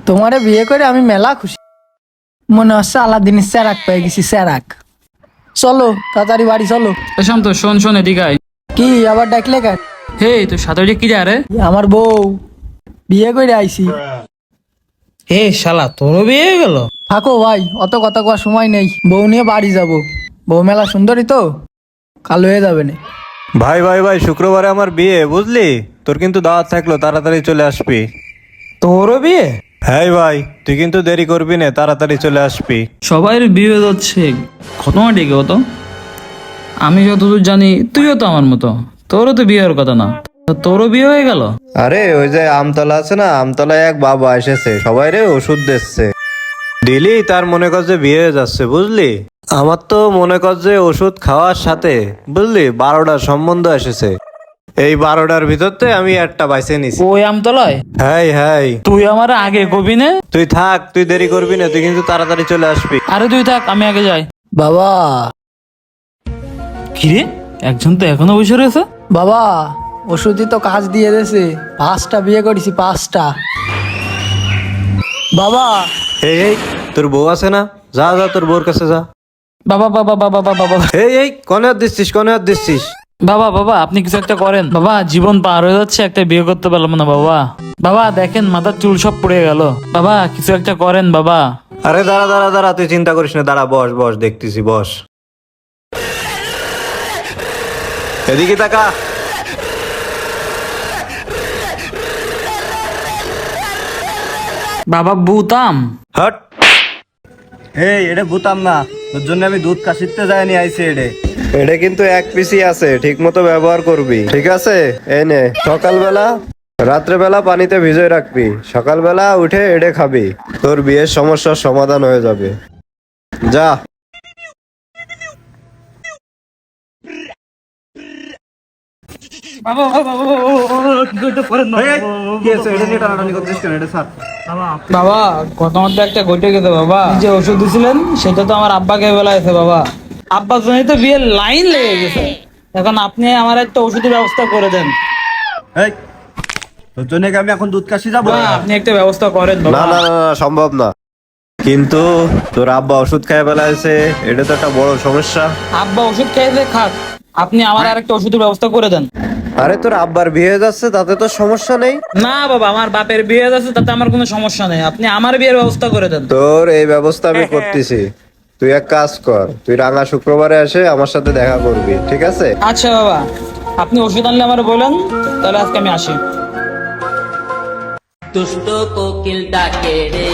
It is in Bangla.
তোমারে বিয়ে করে আমি মেলা খুশি। মনে হচ্ছে আলাদিনের স্যারাক পেয়ে গেছি, স্যারাক। চলো তাড়াতাড়ি বাড়ি চলো। শান্ত, শোন শোন, এদিকে আয়। কি আবার ডাকলে কেন? হে, তুই সাথে ওইটা কি রে? আরে আমার বউ, বিয়ে করে আইছি। এ শালা, তোরও বিয়ে হয়ে গেল? থাকো ভাই, অত কথা কওয়ার সময় নেই। বউ নিয়ে বাড়ি যাব। বউ মেলা সুন্দরী তো, কালো হয়ে যাবে না। ভাই ভাই ভাই, শুক্রবারে আমার বিয়ে, বুঝলি? তোর কিন্তু দাওয়াত থাকলো, তাড়াতাড়ি চলে আসবি। তোরও বিয়ে? হ্যাঁ ভাই, তুই কিন্তু দেরি করবি না, তাড়াতাড়ি চলে আসবি। সবাই বিয়ে হয়ে যাচ্ছে, ঘটনা ডেকে হতো। আমি যতদূর জানি তুইও তো আমার মতো, তোরও তো বিয়ে হওয়ার কথা না, তা তোরও বিয়ে হয়ে গেল? আরে ওই যে আমতলা আছে না, আমতলায় এক বাবা এসেছে, সবাই রে ওষুধ দিচ্ছে। দিলি তার মনে কর যে বিয়ে হয়ে যাচ্ছে, বুঝলি? আমার তো মনে কর যে ওষুধ খাওয়ার সাথে, বুঝলি, 12টা সম্বন্ধ এসেছে। এই 12টার ভিতরতে আমি একটা বাইছে নিছি। ওই আমতলায়? হ্যাঁ হ্যাঁ, তুই আমার আগে কবি না? তুই থাক, তুই দেরি করবি না, তুই কিন্তু তাড়াতাড়ি চলে আসবি। আরে তুই থাক, আমি আগে যাই। বাবা, কিরে, একজন তো এখনো বসে রয়েছে। বাবা, ওষুধই তো কাজ দিয়ে দিয়েছে। 5টা বিয়ে করেছি, 5টা। বাবা, এই এই, তোর বউ আছে না? যা যা, তোর বউর কাছে যা। বাবা বাবা বাবা বাবা বাবা এই এই, কনে হাত দিচ্ছিস, কনে হাত দিচ্ছিস? বাবা বাবা, আপনি কিছু একটা করেন বাবা, জীবন পার হয়ে যাচ্ছে, একটা বিয়ে করতে পারলাম না বাবা। বাবা দেখেন, মাথার চুল সব পড়ে গেল। বাবা কিছু একটা করেন বাবা। আরে দাঁড়া দাঁড়া দাঁড়া, তুই চিন্তা করিস না, দাঁড়া, বস বস, দেখতেছি, বস। এদিকে তাকা। বাবা বুতাম। হট। এই, এটা বুতাম না, তোর জন্য আমি দুধ কাশিতে যাইনি আইছি। এটা কিন্তু এক পিসি আছে, ঠিক মতো ব্যবহার করবি, ঠিক আছে? এই নে, সকালবেলা রাত্রেবেলা পানিতে ভিজিয়ে রাখবি, সকালবেলা উঠে এড়ে খাবি, তোর বিয়ের সমস্যার সমাধান হয়ে যাবে। যা। বাবা ঘটনা তো একটা ঘটে গেছে বাবা, যে ওষুধ দিছিলেন সেটা তো আমার আব্বাকে বেলাইছে বাবা। আব্বার জন্য তো বিয়ের লাইন লেগে গেছে। এখন আপনি আমার একটা ওষুধের ব্যবস্থা করে দেন। তোর জন্য কি আমি এখন দুধ কাশি যাবো? বাবা, আপনি একটা ব্যবস্থা করেন না বাবা। না না না, সম্ভব না। কিন্তু তোর আব্বা ওষুধ খাই ফেলাইছে, এটা তো একটা বড় সমস্যা। আব্বা ওষুধ খেয়েছে, খাক, আপনি আমার আর একটা ওষুধের ব্যবস্থা করে দেন। আরে তোর আব্বার বিয়ে হয়ে যাচ্ছে, তাতে তো সমস্যা নেই। না বাবা, আমার বাপের বিয়ে আছে, তাতে আমার কোনো সমস্যা নেই, আপনি আমার বিয়ের ব্যবস্থা করে দেন। তোর এই ব্যবস্থা আমি করতেছি। তুই এক কাজ কর, তুই রাঙা শুক্রবারে এসে আমার সাথে দেখা করবি, ঠিক আছে? আচ্ছা বাবা, আপনি ওষুধ আনলে আমার বলেন, তাহলে আজকে আমি আসি। দুষ্ট কোকিল ডাকে রে